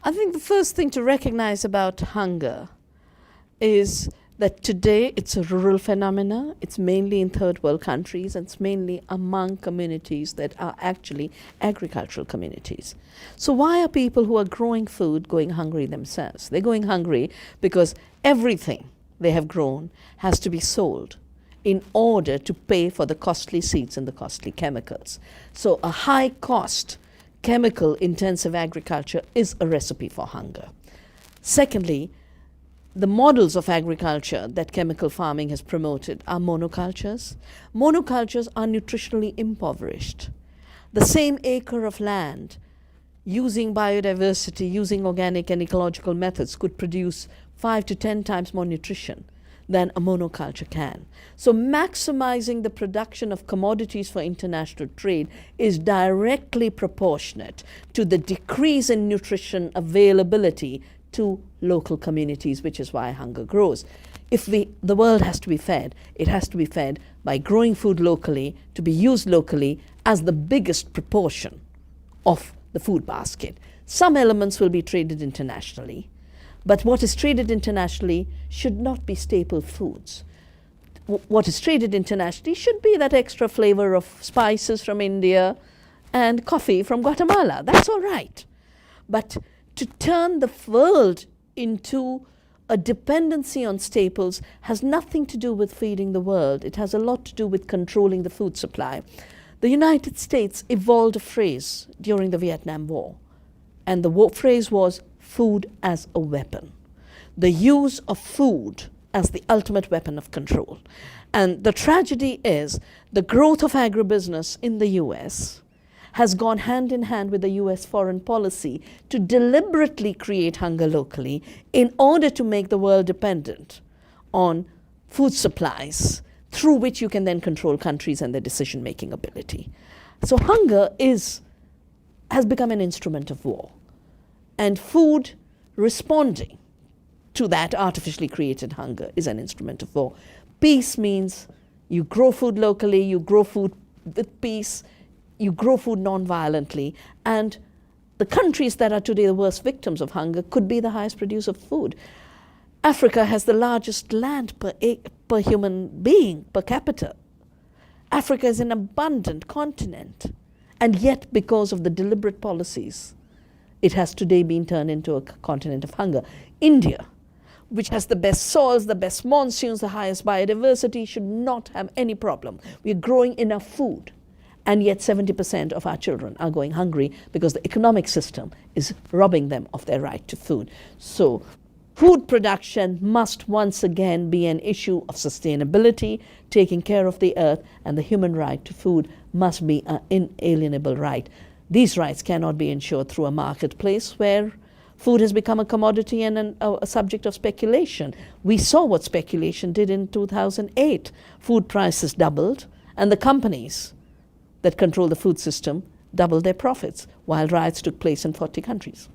I think the first thing to recognize about hunger is that today it's a rural phenomena. It's mainly in third world countries, and it's mainly among communities that are actually agricultural communities. So why are people who are growing food going hungry themselves? They're going hungry because everything they have grown has to be sold in order to pay for the costly seeds and the costly chemicals. So a high cost, chemical intensive agriculture is a recipe for hunger. Secondly, the models of agriculture that chemical farming has promoted are monocultures. Monocultures are nutritionally impoverished. The same acre of land, using biodiversity, using organic and ecological methods, could produce 5 to 10 times more nutrition than a monoculture can. So maximizing the production of commodities for international trade is directly proportionate to the decrease in nutrition availability to local communities, which is why hunger grows. If the world has to be fed, it has to be fed by growing food locally, to be used locally as the biggest proportion of the food basket. Some elements will be traded internationally, but what is traded internationally should not be staple foods. What is traded internationally should be that extra flavor of spices from India and coffee from Guatemala. That's all right. But to turn the world into a dependency on staples has nothing to do with feeding the world. It has a lot to do with controlling the food supply. The United States evolved a phrase during the Vietnam War, and the phrase was food as a weapon. The use of food as the ultimate weapon of control. And the tragedy is the growth of agribusiness in the US has gone hand in hand with the US foreign policy to deliberately create hunger locally in order to make the world dependent on food supplies through which you can then control countries and their decision-making ability. So hunger has become an instrument of war. And food responding to that artificially created hunger is an instrument of war. Peace means you grow food locally, you grow food with peace, you grow food non-violently, and the countries that are today the worst victims of hunger could be the highest producer of food. Africa has the largest land per human being, per capita. Africa is an abundant continent, and yet because of the deliberate policies, it has today been turned into a continent of hunger. India, which has the best soils, the best monsoons, the highest biodiversity, should not have any problem. We are growing enough food, and yet 70% of our children are going hungry because the economic system is robbing them of their right to food. So food production must once again be an issue of sustainability, taking care of the earth, and the human right to food must be an inalienable right. These rights cannot be ensured through a marketplace where food has become a commodity and a subject of speculation. We saw what speculation did in 2008. Food prices doubled, and the companies that control the food system doubled their profits, while riots took place in 40 countries.